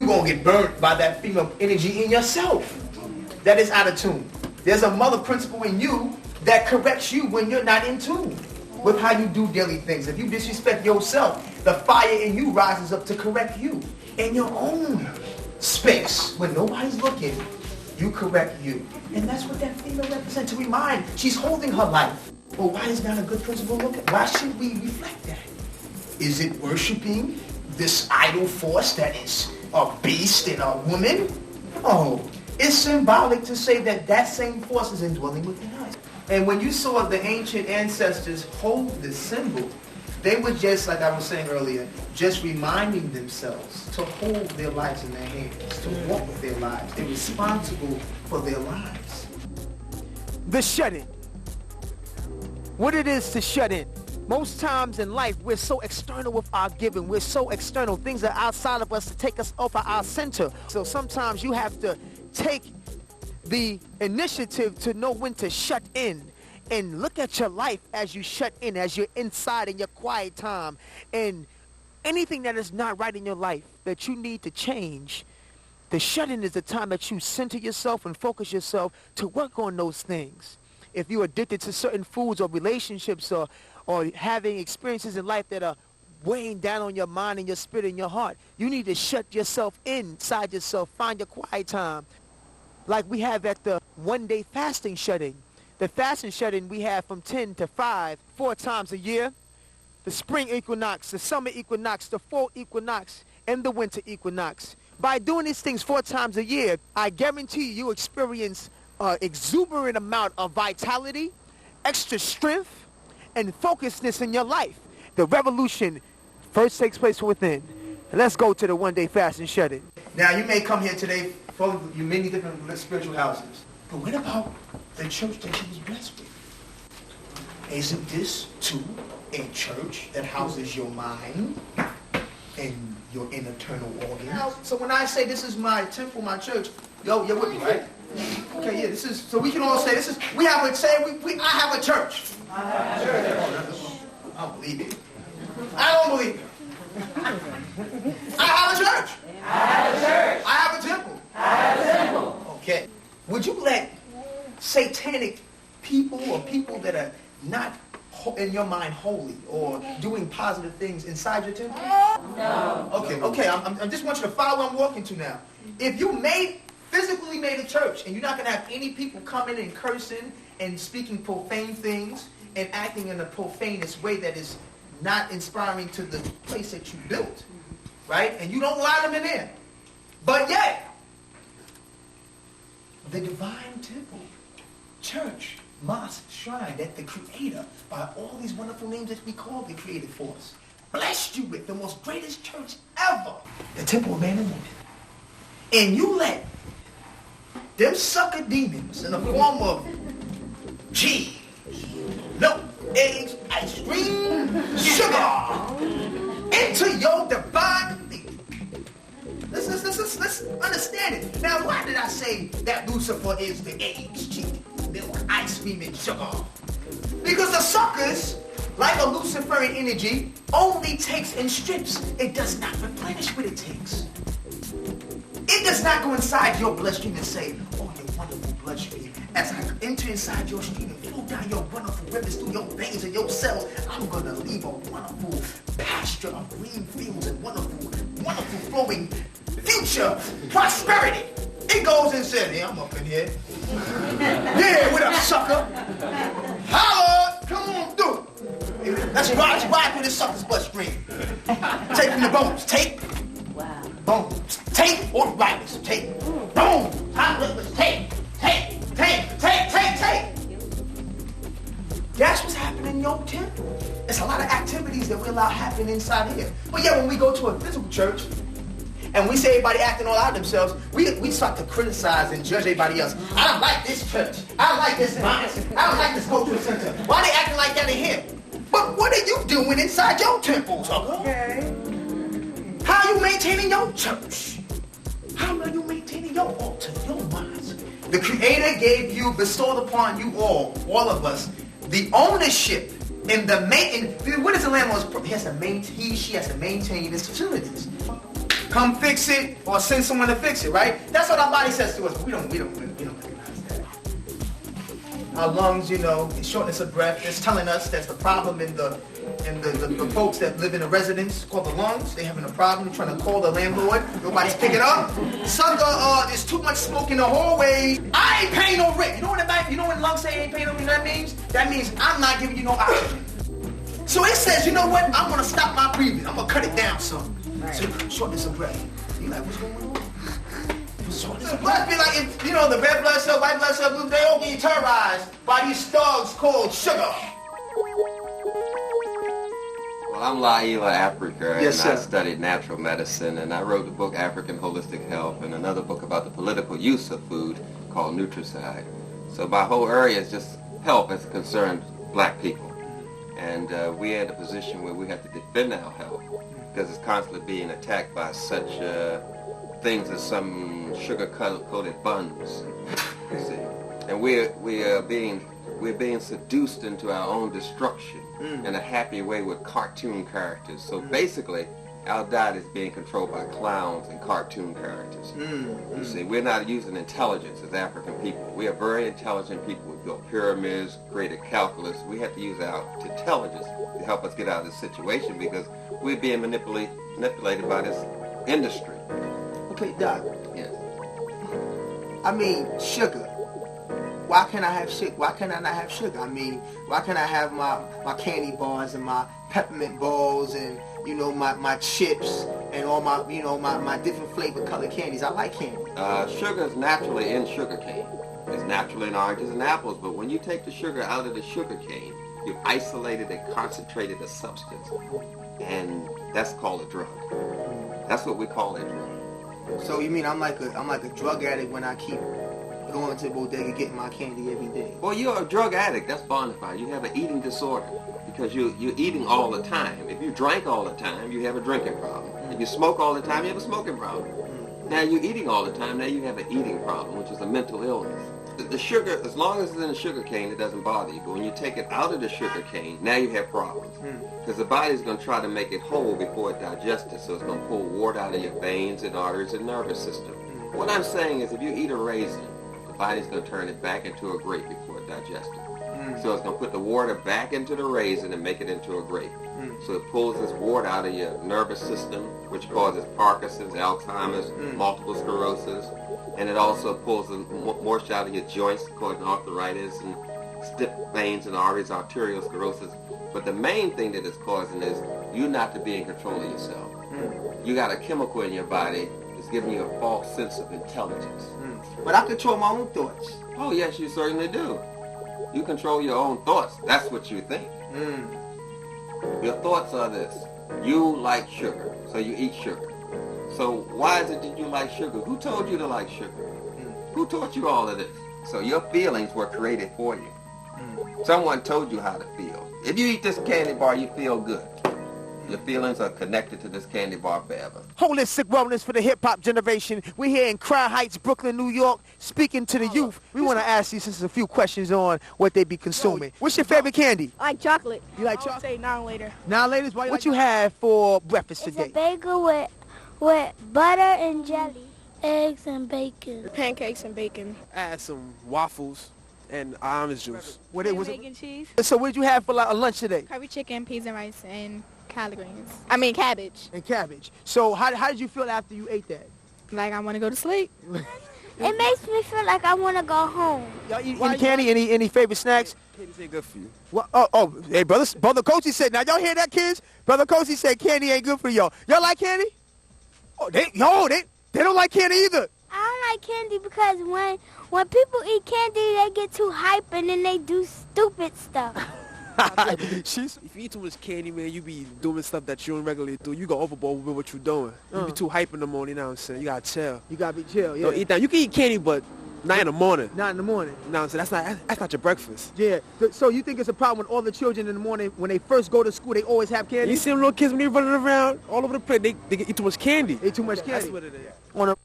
you're going to get burnt by that female energy in yourself that is out of tune. There's a mother principle in you that corrects you when you're not in tune with how you do daily things. If you disrespect yourself, the fire in you rises up to correct you. In your own space, when nobody's looking, you correct you. And that's what that female represents, to remind she's holding her life. Well, why is that a good principle to look at? Why should we reflect that? Is it worshiping this idol force that is a beast and a woman? No. It's symbolic to say that that same force is indwelling within us. And when you saw the ancient ancestors hold this symbol, they were just, like I was saying earlier, just reminding themselves to hold their lives in their hands, to walk with their lives. They're responsible for their lives. The shut-in. What it is to shut in. Most times in life, we're so external with our giving. We're so external. Things are outside of us to take us off of our center. So sometimes you have to take the initiative to know when to shut in and look at your life as you shut in, as you're inside in your quiet time. And anything that is not right in your life that you need to change, the shut-in is the time that you center yourself and focus yourself to work on those things. If you're addicted to certain foods or relationships or having experiences in life that are weighing down on your mind and your spirit and your heart, you need to shut yourself inside yourself, find your quiet time. Like we have at the one-day fasting shut-in. The fasting shut-in we have from 10 to 5, 4 times a year. The spring equinox, the summer equinox, the fall equinox, and the winter equinox. By doing these things 4 times a year, I guarantee you experience an exuberant amount of vitality, extra strength, and focusedness in your life. The revolution first takes place from within. And let's go to the one-day fast and shut-in. Now, you may come here today from many different spiritual houses. But what about the church that you was blessed with? Isn't this, too, a church that houses your mind and your internal organs? So when I say this is my temple, my church, you're with me, right? Okay, yeah, this is, so we can all say this is, I have a church. I have a church. I don't believe it. I don't believe it. I have a church. I have a church. I have a temple. I have a temple. Okay. Would you let satanic people or people that are not in your mind holy or doing positive things inside your temple? No. Okay. I just want you to follow what I'm walking to now. If you physically made a church and you're not going to have any people coming and cursing and speaking profane things and acting in a profanest way that is not inspiring to the place that you built, right? And you don't allow them in there. But yet, the divine temple, church, mosque, shrine that the Creator, by all these wonderful names that we call the creative force, blessed you with the most greatest church ever, the temple of man and woman. And you let them sucker demons in the form of cheese, milk, eggs, ice cream, sugar into your divine thing. Let's understand it. Now, why did I say that Lucifer is the eggs, cheese, milk, ice cream, and sugar? Because the suckers, like a Luciferian energy, only takes in strips. It does not replenish what it takes. It does not go inside your bloodstream and say, oh, your wonderful bloodstream, as I enter inside your stream and flow down your wonderful rivers through your veins and your cells, I'm going to leave a wonderful pasture of green fields and wonderful flowing future prosperity. It goes and says, hey, I'm up in here. Yeah, what up, sucker? Holla, come on through. Let's ride through this sucker's bloodstream. Take from the bones, take. Wow. Bones, take, arthritis, take. Bones, hot liquids, take. That's what's happening in your temple. There's a lot of activities that we allow happening inside here. But yeah, when we go to a physical church and we see everybody acting all out themselves, we start to criticize and judge everybody else. I don't like this church. I don't like this mosque. I don't like this cultural center. Why are they acting like that in here? But what are you doing inside your temple, sucker? Okay. How are you maintaining your church? How are you maintaining your altar, your mosque? The Creator bestowed upon you all of us, the ownership and the maintenance. What is the landlord's? She has to maintain his facilities. Come come fix it or send someone to fix it, right? That's what our body says to us, but we don't recognize that. Our lungs, you know, shortness of breath, it's telling us that's the problem in the folks that live in a residence called the lungs. They having a problem trying to call the landlord. Nobody's picking up. Sucker, there's too much smoke in the hallway. I ain't paying no rent. You know when lungs say ain't paying no rent, that means? That means I'm not giving you no oxygen. So it says, you know what? I'm gonna stop my breathing. I'm gonna cut it down some. Right. So shortness of breath. You like, what's going on? Shortness of breath be like, if, you know, the red blood cell, white blood cell, blue, they all get terrorized by these thugs called sugar. Well, I'm Laila Africa, yes, and sir. I studied natural medicine, and I wrote the book African Holistic Health, and another book about the political use of food called Nutricide. So my whole area is just health as it concerns black people. And we're in a position where we have to defend our health because it's constantly being attacked by such things as some sugar-coated buns, you see. And we're being seduced into our own destruction in a happy way with cartoon characters. So basically, our diet is being controlled by clowns and cartoon characters. You see, we're not using intelligence as African people. We are very intelligent people. We built pyramids, created calculus. We have to use our intelligence to help us get out of this situation because we're being manipulated by this industry. Okay, Doc. Yes. I mean, sugar. Why can't I have sugar? Why can't I not have sugar? I mean, why can't I have my candy bars and my peppermint balls and, you know, my chips and all my, you know, my different flavor colored candies? I like candy. Sugar is naturally in sugar cane. It's naturally in oranges and apples, but when you take the sugar out of the sugar cane, you've isolated and concentrated a substance, and that's called a drug. That's what we call a drug. So you mean I'm like a drug addict when I keep going to the bodega getting my candy every day? Well, you're a drug addict. That's bona fide. You have an eating disorder because you're eating all the time. If you drank all the time, you have a drinking problem. If you smoke all the time, you have a smoking problem. Now you're eating all the time, now you have an eating problem, which is a mental illness. The sugar, as long as it's in the sugar cane, it doesn't bother you. But when you take it out of the sugar cane, now you have problems. Because the body's going to try to make it whole before it digests it. So it's going to pull water out of your veins and arteries and nervous system. What I'm saying is if you eat a raisin, the body's going to turn it back into a grape before it digests it. So it's going to put the water back into the raisin and make it into a grape. So it pulls this water out of your nervous system, which causes Parkinson's, Alzheimer's, multiple sclerosis. And it also pulls the moisture out of your joints, causing arthritis and stiff veins and arteries, arterial sclerosis. But the main thing that it's causing is you not to be in control of yourself. You got a chemical in your body that's giving you a false sense of intelligence. But I control my own thoughts. Oh, yes, you certainly do. You control your own thoughts. That's what you think. Your thoughts are this. You like sugar, so you eat sugar. So why is it that you like sugar? Who told you to like sugar? Who taught you all of this? So your feelings were created for you. Someone told you how to feel. If you eat this candy bar, you feel good. Your feelings are connected to this candy bar forever. Holistic wellness for the hip-hop generation. We're here in Crown Heights, Brooklyn, New York, speaking to the youth. We want to ask you since a few questions on what they be consuming. What's your favorite candy? I like chocolate. You like I chocolate? would say now later. Now, ladies, what you have for breakfast It's today? a bagel with butter and jelly, eggs and bacon. Pancakes and bacon. I had some waffles and orange juice. What it was? Bacon cheese. So what did you have for like, a lunch today? Curry chicken, peas and rice, and collard greens. I mean cabbage. And cabbage. So how did you feel after you ate that? Like I want to go to sleep. It makes me feel like I want to go home. Y'all eat any candy? Any favorite snacks? Candy's ain't good for you. What? Oh, hey, brother Coachy said. Now y'all hear that, kids? Brother Coachy said candy ain't good for y'all. Y'all like candy? Oh, they don't like candy either. I don't like candy because when people eat candy, they get too hype and then they do stupid stuff. If you eat too much candy, man, you be doing stuff that you don't regularly do. You go overboard with what you're doing. You be too hype in the morning, you know what I'm saying? You gotta chill. You gotta be chill. Yeah. Don't eat that. You can eat candy, but not in the morning. Not in the morning. You know what I'm saying? That's not your breakfast. Yeah. So you think it's a problem with all the children in the morning when they first go to school, they always have candy? You see them little kids when they running around all over the place, they eat too much candy. They eat too much candy. That's what it is. On a